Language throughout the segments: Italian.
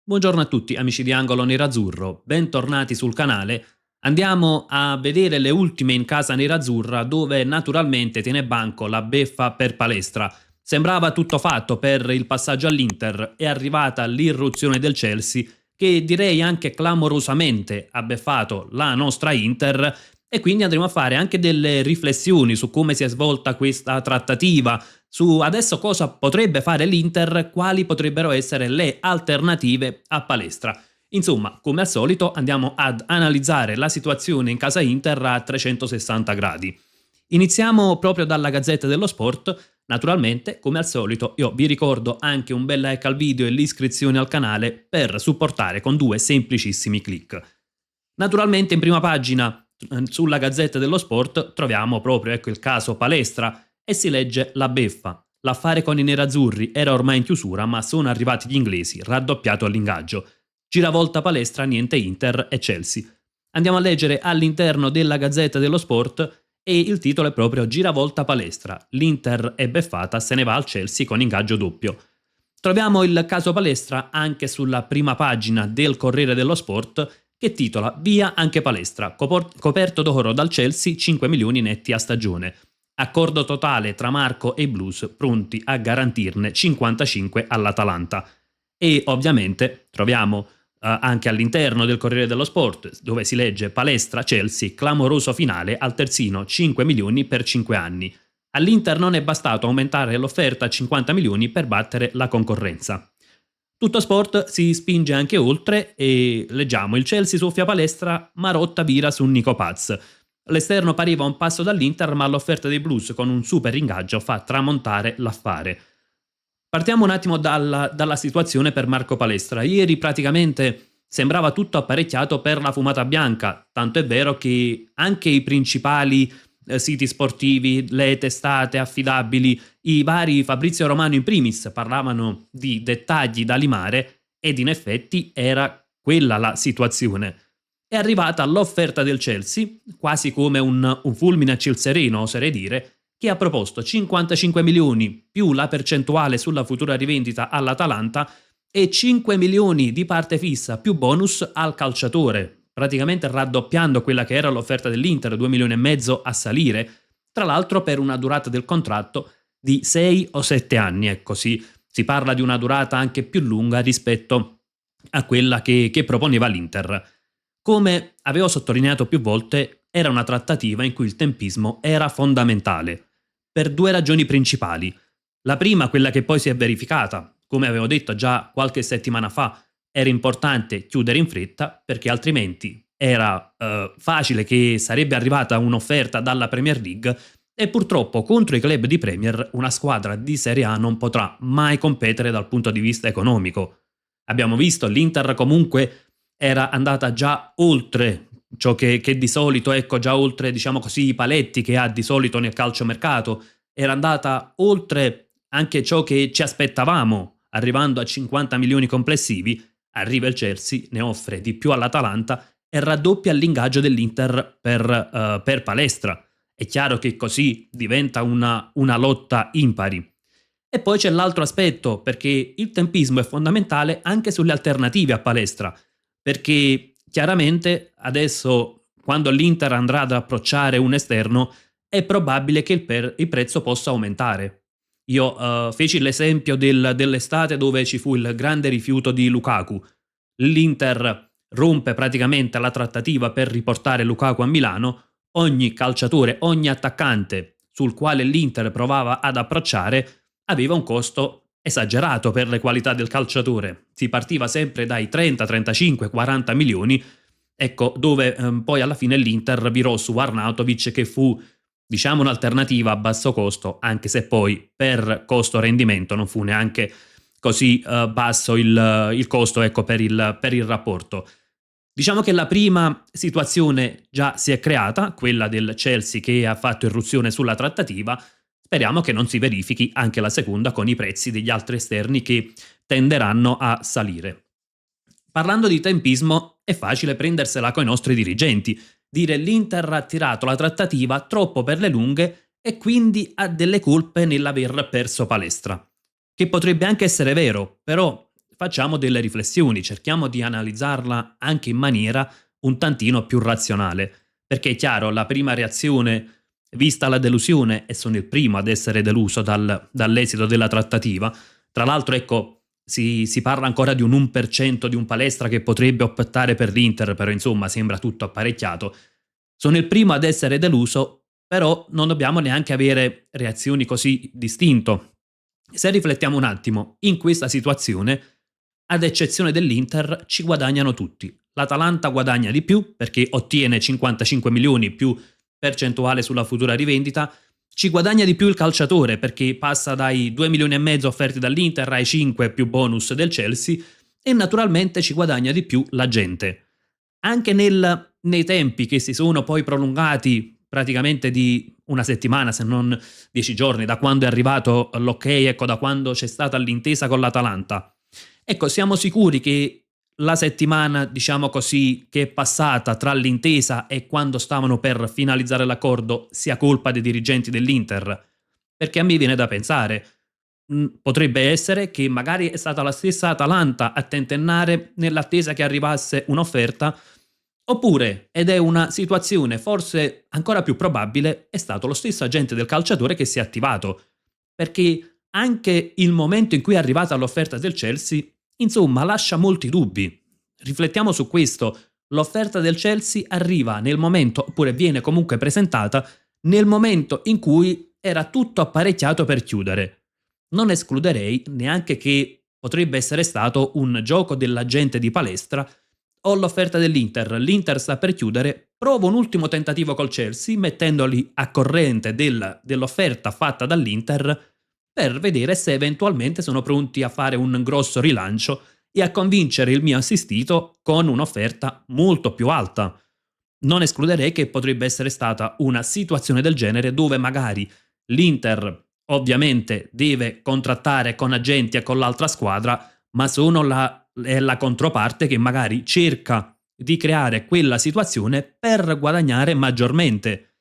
Buongiorno a tutti amici di Angolo Nerazzurro, bentornati sul canale. Andiamo a vedere le ultime in casa nerazzurra dove naturalmente tiene banco la beffa per Palestra. Sembrava tutto fatto per il passaggio all'Inter, è arrivata l'irruzione del Chelsea che direi anche clamorosamente ha beffato la nostra Inter e quindi andremo a fare anche delle riflessioni su come si è svolta questa trattativa, su adesso cosa potrebbe fare l'Inter, quali potrebbero essere le alternative a Palestra. Insomma, come al solito andiamo ad analizzare la situazione in casa Inter a 360 gradi. Iniziamo proprio dalla Gazzetta dello Sport. Naturalmente, come al solito, io vi ricordo anche un bel like al video e l'iscrizione al canale per supportare con due semplicissimi clic. Naturalmente in prima pagina sulla Gazzetta dello Sport troviamo proprio il caso Palestra e si legge la beffa. L'affare con i nerazzurri era ormai in chiusura, ma sono arrivati gli inglesi, raddoppiato l'ingaggio. Giravolta Palestra, niente Inter e Chelsea. Andiamo a leggere all'interno della Gazzetta dello Sport e il titolo è proprio Giravolta Palestra. L'Inter è beffata, se ne va al Chelsea con ingaggio doppio. Troviamo il caso Palestra anche sulla prima pagina del Corriere dello Sport che titola Via anche Palestra, coperto d'oro dal Chelsea 5 milioni netti a stagione. Accordo totale tra Marco e i Blues pronti a garantirne 55 all'Atalanta. E ovviamente troviamo anche all'interno del Corriere dello Sport dove si legge Palestra Chelsea, clamoroso finale al terzino 5 milioni per 5 anni. All'Inter non è bastato aumentare l'offerta a 50 milioni per battere la concorrenza. Tutto sport si spinge anche oltre e leggiamo il Chelsea soffia Palestra, Marotta vira su Nico Paz. L'esterno pareva un passo dall'Inter, ma l'offerta dei Blues con un super ingaggio fa tramontare l'affare. Partiamo un attimo dalla situazione per Marco Palestra. Ieri praticamente sembrava tutto apparecchiato per la fumata bianca, tanto è vero che anche i principali siti sportivi, le testate affidabili, i vari Fabrizio Romano in primis parlavano di dettagli da limare ed in effetti era quella la situazione. È arrivata l'offerta del Chelsea, quasi come un fulmine a ciel sereno, oserei dire, che ha proposto 55 milioni più la percentuale sulla futura rivendita all'Atalanta e 5 milioni di parte fissa più bonus al calciatore, praticamente raddoppiando quella che era l'offerta dell'Inter, 2 milioni e mezzo a salire, tra l'altro per una durata del contratto di 6 o 7 anni, ecco si parla di una durata anche più lunga rispetto a quella che proponeva l'Inter. Come avevo sottolineato più volte, era una trattativa in cui il tempismo era fondamentale, per due ragioni principali. La prima, quella che poi si è verificata, come avevo detto già qualche settimana fa, era importante chiudere in fretta perché altrimenti era facile che sarebbe arrivata un'offerta dalla Premier League e purtroppo contro i club di Premier una squadra di Serie A non potrà mai competere dal punto di vista economico. Abbiamo visto l'Inter comunque era andata già oltre ciò che di solito, già oltre diciamo così i paletti che ha di solito nel calciomercato, era andata oltre anche ciò che ci aspettavamo, arrivando a 50 milioni complessivi. Arriva il Chelsea, ne offre di più all'Atalanta e raddoppia l'ingaggio dell'Inter per Palestra. È chiaro che così diventa una lotta impari. E poi c'è l'altro aspetto, perché il tempismo è fondamentale anche sulle alternative a Palestra, perché chiaramente adesso quando l'Inter andrà ad approcciare un esterno è probabile che il prezzo possa aumentare. Io feci l'esempio dell'estate dove ci fu il grande rifiuto di Lukaku. L'Inter rompe praticamente la trattativa per riportare Lukaku a Milano, ogni calciatore, ogni attaccante sul quale l'Inter provava ad approcciare aveva un costo esagerato per le qualità del calciatore. Si partiva sempre dai 30, 35, 40 milioni, ecco, dove poi alla fine l'Inter virò su Arnautovic che fu, diciamo, un'alternativa a basso costo, anche se poi per costo-rendimento non fu neanche così basso il costo, ecco, per il rapporto. Diciamo che la prima situazione già si è creata, quella del Chelsea che ha fatto irruzione sulla trattativa. Speriamo che non si verifichi anche la seconda con i prezzi degli altri esterni che tenderanno a salire. Parlando di tempismo, è facile prendersela coi nostri dirigenti, dire l'Inter ha tirato la trattativa troppo per le lunghe e quindi ha delle colpe nell'aver perso Palestra. Che potrebbe anche essere vero, però facciamo delle riflessioni, cerchiamo di analizzarla anche in maniera un tantino più razionale, perché è chiaro, la prima reazione, vista la delusione, e sono il primo ad essere deluso dall'esito della trattativa, tra l'altro ecco, si parla ancora di un 1% di un Palestra che potrebbe optare per l'Inter, però insomma sembra tutto apparecchiato. Sono il primo ad essere deluso, però non dobbiamo neanche avere reazioni così distinto. Se riflettiamo un attimo, in questa situazione, ad eccezione dell'Inter, ci guadagnano tutti. L'Atalanta guadagna di più perché ottiene 55 milioni più percentuale sulla futura rivendita, ci guadagna di più il calciatore perché passa dai 2 milioni e mezzo offerti dall'Inter ai 5 più bonus del Chelsea, e naturalmente ci guadagna di più la gente. Anche nei tempi che si sono poi prolungati praticamente di una settimana, se non 10 giorni, da quando è arrivato l'ok, ecco, da quando c'è stata l'intesa con l'Atalanta. Ecco, siamo sicuri che la settimana, diciamo così, che è passata tra l'intesa e quando stavano per finalizzare l'accordo sia colpa dei dirigenti dell'Inter? Perché a me viene da pensare, potrebbe essere che magari è stata la stessa Atalanta a tentennare nell'attesa che arrivasse un'offerta, oppure, ed è una situazione forse ancora più probabile, è stato lo stesso agente del calciatore che si è attivato, perché anche il momento in cui è arrivata l'offerta del Chelsea, insomma, lascia molti dubbi. Riflettiamo su questo. L'offerta del Chelsea arriva nel momento, oppure viene comunque presentata, nel momento in cui era tutto apparecchiato per chiudere. Non escluderei neanche che potrebbe essere stato un gioco dell'agente di palestra. Ho l'offerta dell'Inter, l'Inter sta per chiudere, provo un ultimo tentativo col Chelsea mettendoli a corrente dell'offerta fatta dall'Inter per vedere se eventualmente sono pronti a fare un grosso rilancio e a convincere il mio assistito con un'offerta molto più alta. Non escluderei che potrebbe essere stata una situazione del genere dove magari l'Inter ovviamente deve contrattare con agenti e con l'altra squadra, ma è la controparte che magari cerca di creare quella situazione per guadagnare maggiormente.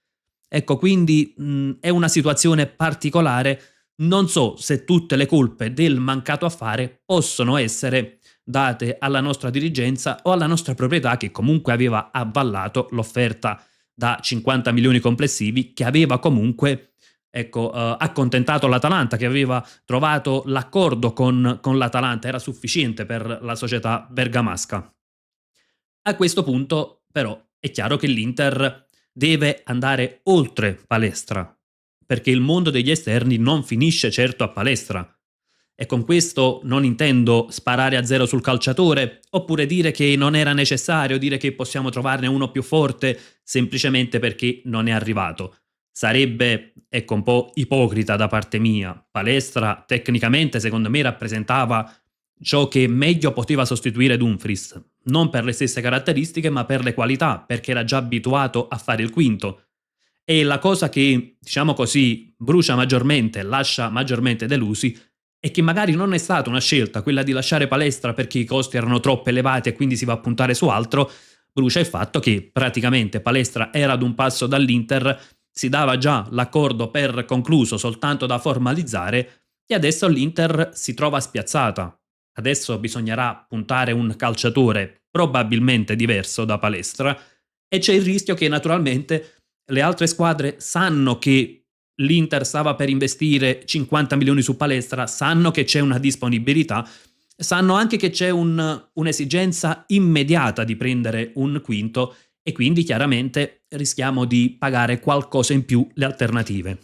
Ecco, quindi è una situazione particolare. Non so se tutte le colpe del mancato affare possono essere date alla nostra dirigenza o alla nostra proprietà, che comunque aveva avvallato l'offerta da 50 milioni complessivi, che aveva comunque, ecco, accontentato l'Atalanta, che aveva trovato l'accordo con l'Atalanta, era sufficiente per la società bergamasca. A questo punto, però, è chiaro che l'Inter deve andare oltre Palestra, perché il mondo degli esterni non finisce certo a Palestra. E con questo non intendo sparare a zero sul calciatore, oppure dire che non era necessario, dire che possiamo trovarne uno più forte semplicemente perché non è arrivato. Sarebbe, ecco, un po' ipocrita da parte mia. Palestra tecnicamente secondo me rappresentava ciò che meglio poteva sostituire Dumfries, non per le stesse caratteristiche ma per le qualità, perché era già abituato a fare il quinto. E la cosa che, diciamo così, brucia maggiormente, lascia maggiormente delusi, è che magari non è stata una scelta quella di lasciare Palestra perché i costi erano troppo elevati e quindi si va a puntare su altro. Brucia il fatto che praticamente Palestra era ad un passo dall'Inter, si dava già l'accordo per concluso soltanto da formalizzare, e adesso l'Inter si trova spiazzata. Adesso bisognerà puntare un calciatore probabilmente diverso da Palestra, e c'è il rischio che naturalmente le altre squadre sanno che l'Inter stava per investire 50 milioni su Palestra, sanno che c'è una disponibilità, sanno anche che c'è un'esigenza immediata di prendere un quinto, e quindi chiaramente rischiamo di pagare qualcosa in più le alternative.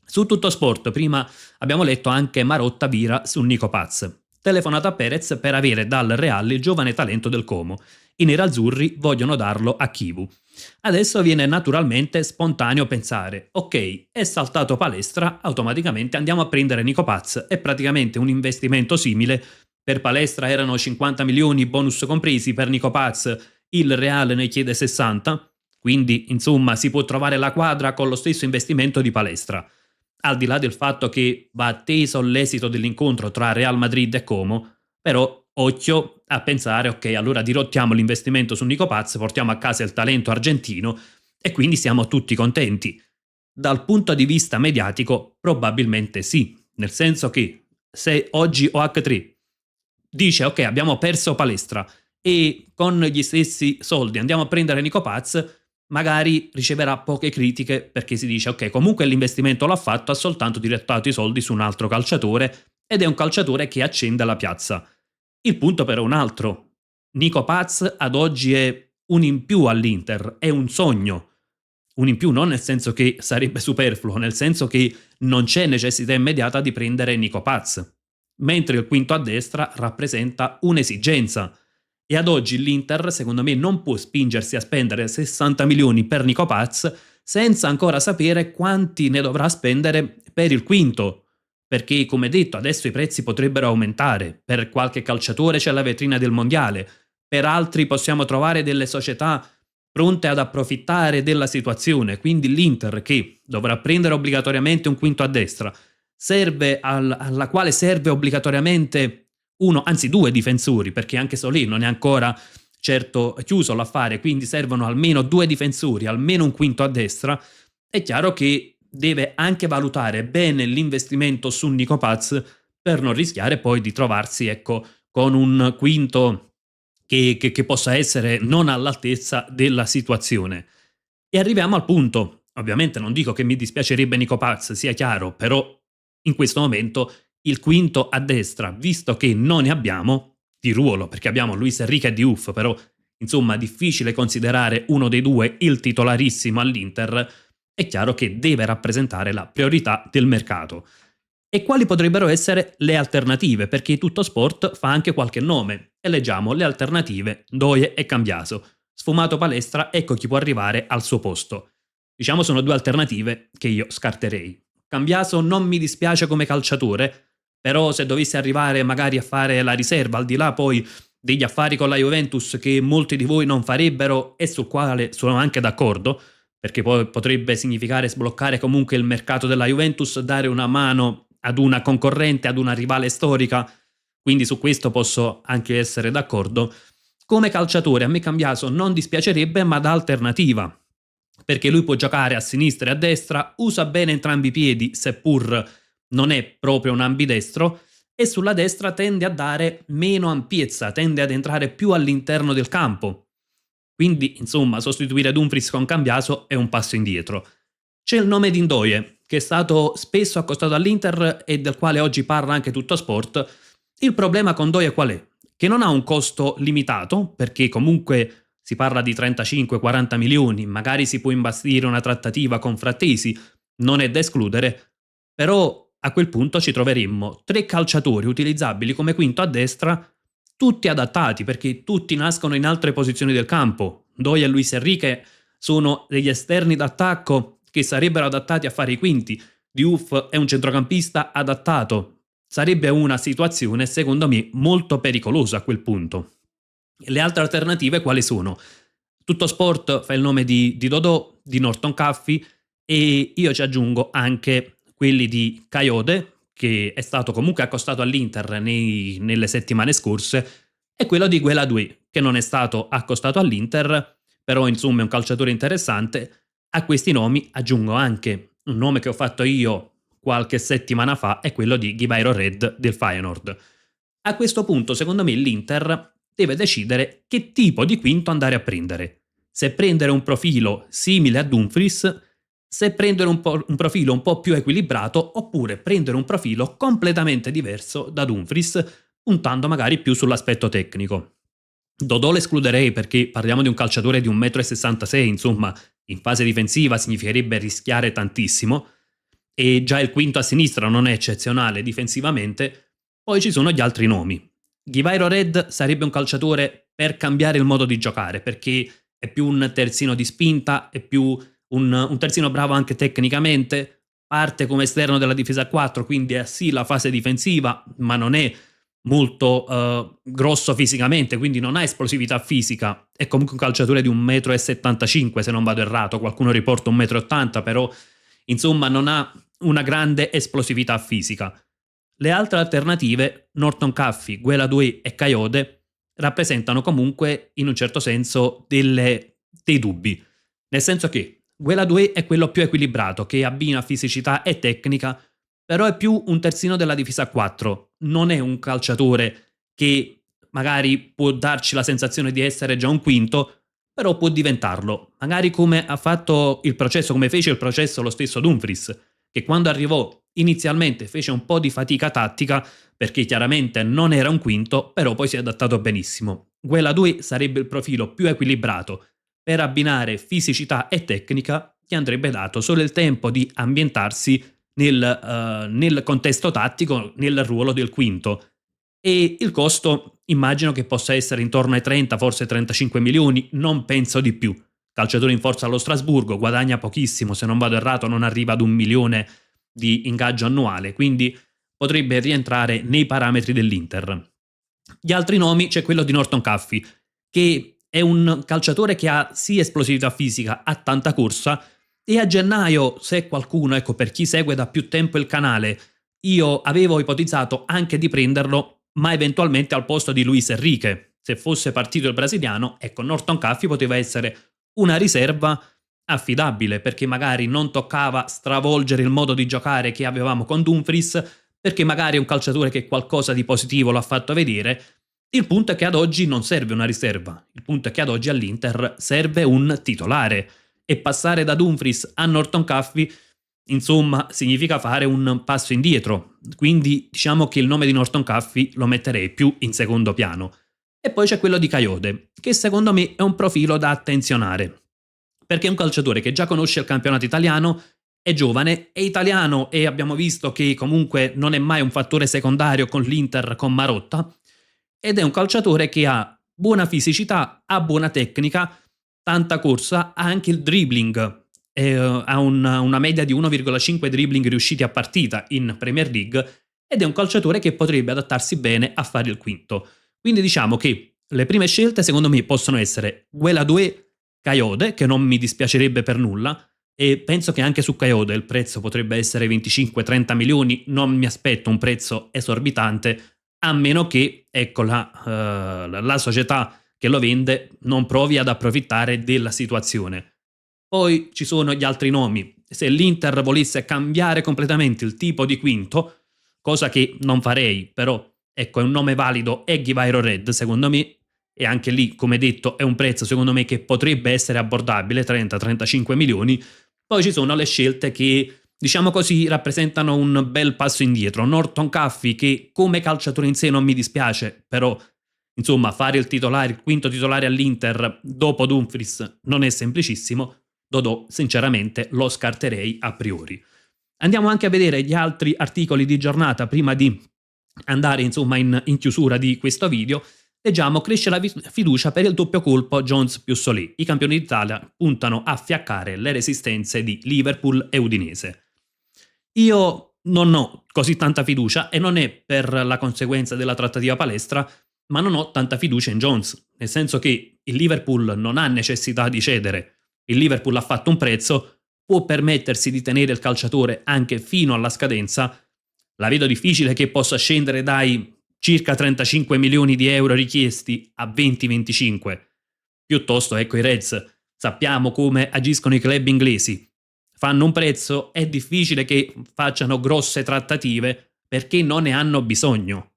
Su Tutto Sport prima abbiamo letto anche Marotta vira su Nico Paz. Telefonato a Perez per avere dal Real il giovane talento del Como. I nerazzurri vogliono darlo a Kivu. Adesso viene naturalmente spontaneo pensare, ok, è saltato Palestra, automaticamente andiamo a prendere Nico Paz, è praticamente un investimento simile. Per Palestra erano 50 milioni bonus compresi, per Nico Paz il Real ne chiede 60, quindi insomma si può trovare la quadra con lo stesso investimento di Palestra. Al di là del fatto che va atteso l'esito dell'incontro tra Real Madrid e Como, però occhio a pensare, ok, allora dirottiamo l'investimento su Nico Paz, portiamo a casa il talento argentino e quindi siamo tutti contenti. Dal punto di vista mediatico probabilmente sì, nel senso che se oggi OH3 dice ok, abbiamo perso Palestra e con gli stessi soldi andiamo a prendere Nico Paz, magari riceverà poche critiche perché si dice ok, comunque l'investimento l'ha fatto, ha soltanto dirottato i soldi su un altro calciatore ed è un calciatore che accende la piazza. Il punto però è un altro. Nico Paz ad oggi è un in più all'Inter, è un sogno. Un in più non nel senso che sarebbe superfluo, nel senso che non c'è necessità immediata di prendere Nico Paz, mentre il quinto a destra rappresenta un'esigenza. E ad oggi l'Inter, secondo me, non può spingersi a spendere 60 milioni per Nico Paz senza ancora sapere quanti ne dovrà spendere per il quinto. Perché, come detto, adesso i prezzi potrebbero aumentare. Per qualche calciatore c'è la vetrina del mondiale, per altri possiamo trovare delle società pronte ad approfittare della situazione. Quindi l'Inter, che dovrà prendere obbligatoriamente un quinto a destra, alla quale serve obbligatoriamente uno, anzi due difensori, perché anche Solé non è ancora certo chiuso l'affare, quindi servono almeno due difensori, almeno un quinto a destra. È chiaro che deve anche valutare bene l'investimento su Nico Paz per non rischiare poi di trovarsi, ecco, con un quinto che possa essere non all'altezza della situazione. E arriviamo al punto. Ovviamente non dico che mi dispiacerebbe Nico Paz, sia chiaro, però in questo momento il quinto a destra, visto che non ne abbiamo di ruolo, perché abbiamo Luis Enrique e Diouf, però insomma difficile considerare uno dei due il titolarissimo all'Inter, è chiaro che deve rappresentare la priorità del mercato. E quali potrebbero essere le alternative? Perché Tutto Sport fa anche qualche nome. E leggiamo le alternative: Ndoye e Cambiaso. Sfumato Palestra, ecco chi può arrivare al suo posto. Diciamo sono due alternative che io scarterei. Cambiaso non mi dispiace come calciatore, però se dovesse arrivare magari a fare la riserva, al di là poi degli affari con la Juventus che molti di voi non farebbero e sul quale sono anche d'accordo, perché poi potrebbe significare sbloccare comunque il mercato della Juventus, dare una mano ad una concorrente, ad una rivale storica, quindi su questo posso anche essere d'accordo. Come calciatore a me Cambiaso non dispiacerebbe, ma da alternativa, perché lui può giocare a sinistra e a destra, usa bene entrambi i piedi, seppur non è proprio un ambidestro, e sulla destra tende a dare meno ampiezza, tende ad entrare più all'interno del campo. Quindi, insomma, sostituire Dumfries con Cambiaso è un passo indietro. C'è il nome di Ndoye, che è stato spesso accostato all'Inter e del quale oggi parla anche Tutto Sport. Il problema con Ndoye qual è? Che non ha un costo limitato, perché comunque si parla di 35-40 milioni, magari si può imbastire una trattativa con Frattesi, non è da escludere, però a quel punto ci troveremmo tre calciatori utilizzabili come quinto a destra, tutti adattati, perché tutti nascono in altre posizioni del campo. Ndoye e Luis Enrique sono degli esterni d'attacco che sarebbero adattati a fare i quinti. Diouf è un centrocampista adattato. Sarebbe una situazione, secondo me, molto pericolosa a quel punto. Le altre alternative quali sono? Tutto Sport fa il nome di Dodò, di Norton Caffey, e io ci aggiungo anche quelli di Coyote, che è stato comunque accostato all'Inter nelle settimane scorse, e quello di Gueladoué, che non è stato accostato all'Inter, però insomma è un calciatore interessante. A questi nomi aggiungo anche un nome che ho fatto io qualche settimana fa, è quello di Guibairo Red del Feyenoord. A questo punto, secondo me, l'Inter deve decidere che tipo di quinto andare a prendere. Se prendere un profilo simile a Dumfries, se prendere un profilo un po' più equilibrato, oppure prendere un profilo completamente diverso da Dumfries, puntando magari più sull'aspetto tecnico. Dodò l'escluderei perché parliamo di un calciatore di 1,66 m, insomma, in fase difensiva significherebbe rischiare tantissimo, e già il quinto a sinistra non è eccezionale difensivamente. Poi ci sono gli altri nomi. Guibairo Red sarebbe un calciatore per cambiare il modo di giocare, perché è più un terzino di spinta, è più un terzino bravo anche tecnicamente, parte come esterno della difesa a 4, quindi è sì la fase difensiva, ma non è molto grosso fisicamente, quindi non ha esplosività fisica. È comunque un calciatore di 1,75 m se non vado errato, qualcuno riporta 1,80 m, però insomma non ha una grande esplosività fisica. Le altre alternative, Norton Caffey, Gueladoué e Coyote, rappresentano comunque in un certo senso dei dubbi, nel senso che Gueladoué è quello più equilibrato, che abbina fisicità e tecnica, però è più un terzino della difesa a 4, non è un calciatore che magari può darci la sensazione di essere già un quinto, però può diventarlo. Magari come ha fatto il processo, come fece il processo lo stesso Dumfries, che quando arrivò inizialmente fece un po' di fatica tattica perché chiaramente non era un quinto, però poi si è adattato benissimo. Guela 2 sarebbe il profilo più equilibrato per abbinare fisicità e tecnica, che andrebbe dato solo il tempo di ambientarsi nel contesto tattico, nel ruolo del quinto. E il costo immagino che possa essere intorno ai 30, forse 35 milioni, non penso di più. Calciatore in forza allo Strasburgo, guadagna pochissimo, se non vado errato non arriva ad 1 milione di ingaggio annuale, quindi potrebbe rientrare nei parametri dell'Inter. Gli altri nomi c'è quello di Norton Caffey, che è un calciatore che ha sì esplosività fisica, ha tanta corsa, e a gennaio, se qualcuno, ecco, per chi segue da più tempo il canale, io avevo ipotizzato anche di prenderlo, ma eventualmente al posto di Luis Enrique. Se fosse partito il brasiliano, ecco, Norton Caffey poteva essere una riserva affidabile, perché magari non toccava stravolgere il modo di giocare che avevamo con Dumfries, perché magari è un calciatore che qualcosa di positivo l'ha fatto vedere. Il punto è che ad oggi non serve una riserva, il punto è che ad oggi all'Inter serve un titolare, e passare da Dumfries a Norton Caffey, insomma, significa fare un passo indietro, quindi diciamo che il nome di Norton Caffey lo metterei più in secondo piano. E poi c'è quello di Kayode, che secondo me è un profilo da attenzionare, perché è un calciatore che già conosce il campionato italiano, è giovane, è italiano e abbiamo visto che comunque non è mai un fattore secondario con l'Inter con Marotta, ed è un calciatore che ha buona fisicità, ha buona tecnica, tanta corsa, ha anche il dribbling, ha una media di 1,5 dribbling riusciti a partita in Premier League, ed è un calciatore che potrebbe adattarsi bene a fare il quinto. Quindi diciamo che le prime scelte secondo me possono essere Guela 2, Kayode, che non mi dispiacerebbe per nulla, e penso che anche su Kayode il prezzo potrebbe essere 25-30 milioni, non mi aspetto un prezzo esorbitante, a meno che, ecco, la società che lo vende non provi ad approfittare della situazione. Poi ci sono gli altri nomi. Se l'Inter volesse cambiare completamente il tipo di quinto, cosa che non farei, però ecco, è un nome valido, è Ghivairo Red secondo me, e anche lì, come detto, è un prezzo secondo me che potrebbe essere abbordabile, 30-35 milioni. Poi ci sono le scelte che, diciamo così, rappresentano un bel passo indietro. Norton Caffey, che come calciatore in sé non mi dispiace, però insomma fare il quinto titolare all'Inter dopo Dumfries non è semplicissimo. Dodò sinceramente lo scarterei a priori. Andiamo anche a vedere gli altri articoli di giornata prima di andare insomma in chiusura di questo video. Leggiamo: cresce la fiducia per il doppio colpo Jones più Solé. I campioni d'Italia puntano a fiaccare le resistenze di Liverpool e Udinese. Io non ho così tanta fiducia, e non è per la conseguenza della trattativa palestra, ma non ho tanta fiducia in Jones, nel senso che il Liverpool non ha necessità di cedere. Il Liverpool ha fatto un prezzo, può permettersi di tenere il calciatore anche fino alla scadenza. La vedo difficile che possa scendere dai circa 35 milioni di euro richiesti a 20-25. Piuttosto, ecco, i Reds, sappiamo come agiscono i club inglesi. Fanno un prezzo, è difficile che facciano grosse trattative perché non ne hanno bisogno.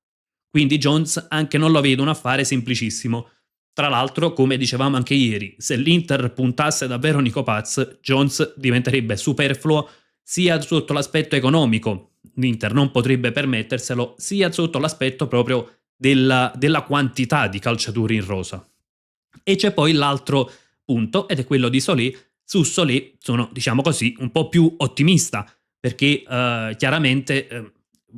Quindi Jones anche non lo vedo un affare semplicissimo. Tra l'altro, come dicevamo anche ieri, se l'Inter puntasse davvero Nico Paz, Jones diventerebbe superfluo sia sotto l'aspetto economico, l'Inter non potrebbe permetterselo, sia sotto l'aspetto proprio della quantità di calciatori in rosa. E c'è poi l'altro punto, ed è quello di Solé. Su Solé sono, diciamo così, un po' più ottimista, perché chiaramente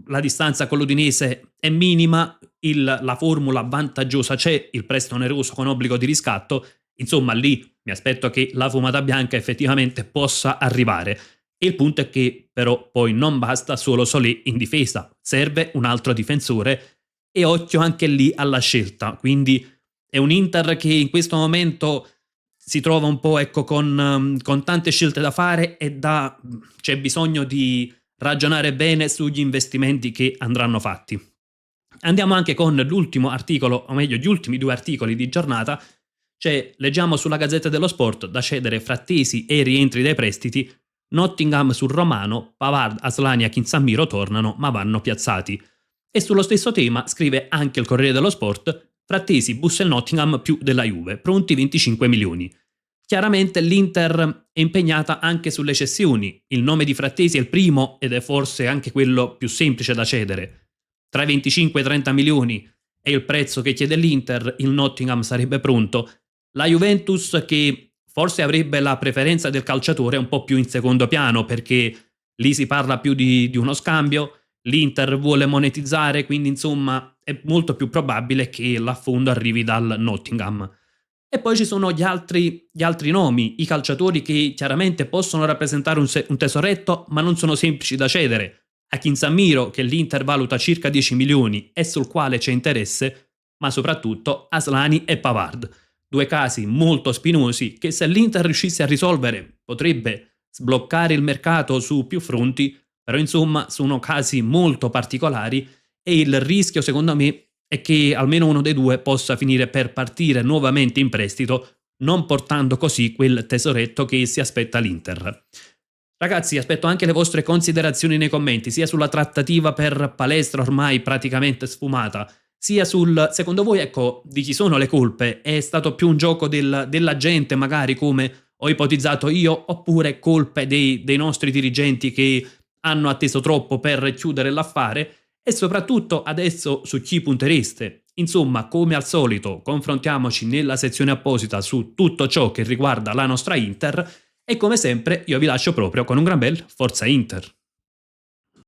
la distanza con l'Udinese è minima, la formula vantaggiosa c'è, il prestito oneroso con obbligo di riscatto, insomma lì mi aspetto che la fumata bianca effettivamente possa arrivare. E il punto è che però poi non basta solo Solé in difesa, serve un altro difensore, e occhio anche lì alla scelta. Quindi è un Inter che in questo momento si trova un po', ecco, con tante scelte da fare, e c'è bisogno di ragionare bene sugli investimenti che andranno fatti. Andiamo anche con l'ultimo articolo, o meglio gli ultimi due articoli di giornata. Leggiamo sulla Gazzetta dello Sport: da cedere Frattesi e rientri dai prestiti, Nottingham sul Romano, Pavard, Aslani e Kinsammiro tornano ma vanno piazzati. E sullo stesso tema scrive anche il Corriere dello Sport: Frattesi, bussa il Nottingham più della Juve, pronti 25 milioni. Chiaramente l'Inter è impegnata anche sulle cessioni. Il nome di Frattesi è il primo ed è forse anche quello più semplice da cedere. Tra i 25 e i 30 milioni è il prezzo che chiede l'Inter, il Nottingham sarebbe pronto. La Juventus, che forse avrebbe la preferenza del calciatore, è un po' più in secondo piano, perché lì si parla più di uno scambio, l'Inter vuole monetizzare, quindi insomma è molto più probabile che l'affondo arrivi dal Nottingham. E poi ci sono gli altri nomi, i calciatori che chiaramente possono rappresentare un tesoretto, ma non sono semplici da cedere. Akin Samiro, che l'Inter valuta circa 10 milioni e sul quale c'è interesse, ma soprattutto Aslani e Pavard. Due casi molto spinosi che, se l'Inter riuscisse a risolvere, potrebbe sbloccare il mercato su più fronti, però insomma sono casi molto particolari e il rischio, secondo me, è che almeno uno dei due possa finire per partire nuovamente in prestito, non portando così quel tesoretto che si aspetta l'Inter. Ragazzi, aspetto anche le vostre considerazioni nei commenti, sia sulla trattativa per Palestra ormai praticamente sfumata, sia secondo voi, ecco, di chi sono le colpe? È stato più un gioco della gente, magari, come ho ipotizzato io, oppure colpe dei nostri dirigenti che hanno atteso troppo per chiudere l'affare? E soprattutto adesso su chi puntereste? Insomma, come al solito, confrontiamoci nella sezione apposita su tutto ciò che riguarda la nostra Inter e come sempre io vi lascio proprio con un gran bel Forza Inter.